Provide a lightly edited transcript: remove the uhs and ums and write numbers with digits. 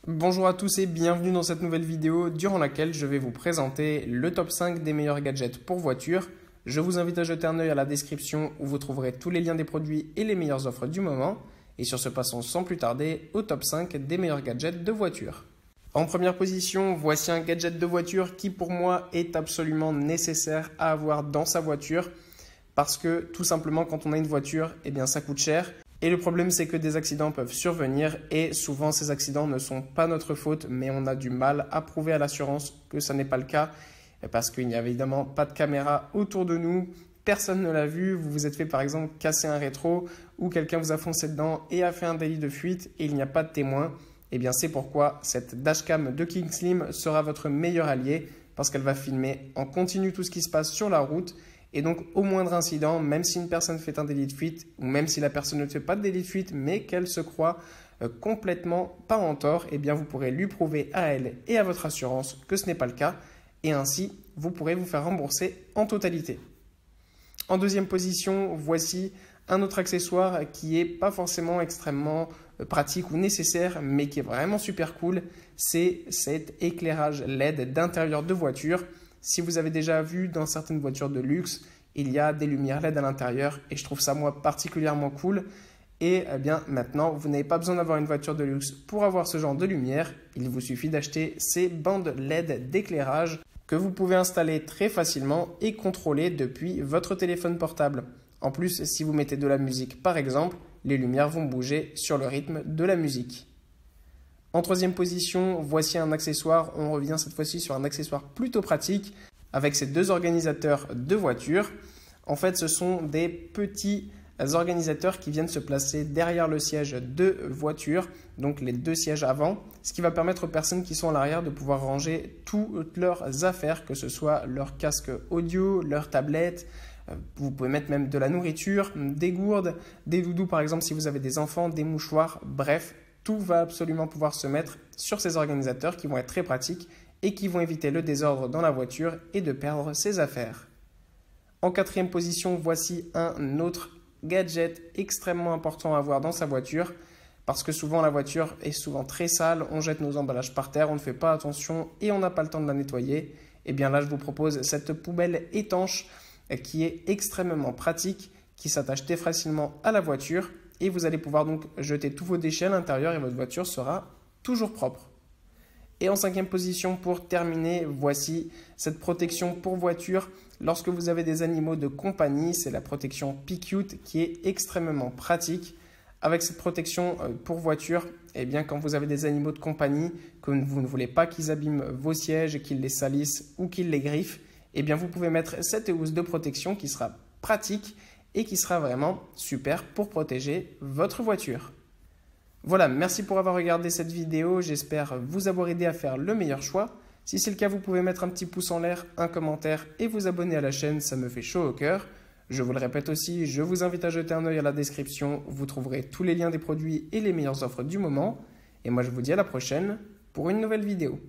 Bonjour à tous et bienvenue dans cette nouvelle vidéo durant laquelle je vais vous présenter le top 5 des meilleurs gadgets pour voiture. Je vous invite à jeter un œil à la description où vous trouverez tous les liens des produits et les meilleures offres du moment. Et sur ce, passons sans plus tarder au top 5 des meilleurs gadgets de voiture. En première position, voici un gadget de voiture qui pour moi est absolument nécessaire à avoir dans sa voiture parce que tout simplement quand on a une voiture, ça coûte cher. Et le problème, c'est que des accidents peuvent survenir et souvent ces accidents ne sont pas notre faute, mais on a du mal à prouver à l'assurance que ça n'est pas le cas parce qu'il n'y a évidemment pas de caméra autour de nous, personne ne l'a vu, vous vous êtes fait par exemple casser un rétro ou quelqu'un vous a foncé dedans et a fait un délit de fuite et il n'y a pas de témoin. C'est pourquoi cette dashcam de KingSlim sera votre meilleur allié parce qu'elle va filmer en continu tout ce qui se passe sur la route. Et donc, au moindre incident, même si une personne fait un délit de fuite, ou même si la personne ne fait pas de délit de fuite, mais qu'elle se croit complètement pas en tort, vous pourrez lui prouver à elle et à votre assurance que ce n'est pas le cas. Et ainsi, vous pourrez vous faire rembourser en totalité. En deuxième position, voici un autre accessoire qui n'est pas forcément extrêmement pratique ou nécessaire, mais qui est vraiment super cool. C'est cet éclairage LED d'intérieur de voiture. Si vous avez déjà vu dans certaines voitures de luxe, il y a des lumières LED à l'intérieur et je trouve ça moi particulièrement cool. Et maintenant, vous n'avez pas besoin d'avoir une voiture de luxe pour avoir ce genre de lumière. Il vous suffit d'acheter ces bandes LED d'éclairage que vous pouvez installer très facilement et contrôler depuis votre téléphone portable. En plus, si vous mettez de la musique par exemple, les lumières vont bouger sur le rythme de la musique. En troisième position, voici un accessoire. On revient cette fois-ci sur un accessoire plutôt pratique avec ces deux organisateurs de voiture. En fait, ce sont des petits organisateurs qui viennent se placer derrière le siège de voiture, donc les deux sièges avant, ce qui va permettre aux personnes qui sont à l'arrière de pouvoir ranger toutes leurs affaires, que ce soit leur casque audio, leur tablette. Vous pouvez mettre même de la nourriture, des gourdes, des doudous par exemple si vous avez des enfants, des mouchoirs, bref. Tout va absolument pouvoir se mettre sur ces organisateurs qui vont être très pratiques et qui vont éviter le désordre dans la voiture et de perdre ses affaires. En quatrième position, voici un autre gadget extrêmement important à avoir dans sa voiture parce que souvent la voiture est souvent très sale, on jette nos emballages par terre, on ne fait pas attention et on n'a pas le temps de la nettoyer. Là, je vous propose cette poubelle étanche qui est extrêmement pratique, qui s'attache très facilement à la voiture. Et vous allez pouvoir donc jeter tous vos déchets à l'intérieur et votre voiture sera toujours propre. Et en cinquième position, pour terminer, voici cette protection pour voiture. Lorsque vous avez des animaux de compagnie, c'est la protection P-Cute qui est extrêmement pratique. Avec cette protection pour voiture, quand vous avez des animaux de compagnie, que vous ne voulez pas qu'ils abîment vos sièges, qu'ils les salissent ou qu'ils les griffent, vous pouvez mettre cette housse de protection qui sera pratique et qui sera vraiment super pour protéger votre voiture. Voilà, merci pour avoir regardé cette vidéo, j'espère vous avoir aidé à faire le meilleur choix. Si c'est le cas, vous pouvez mettre un petit pouce en l'air, un commentaire et vous abonner à la chaîne, ça me fait chaud au cœur. Je vous le répète aussi, je vous invite à jeter un œil à la description, vous trouverez tous les liens des produits et les meilleures offres du moment. Et moi je vous dis à la prochaine pour une nouvelle vidéo.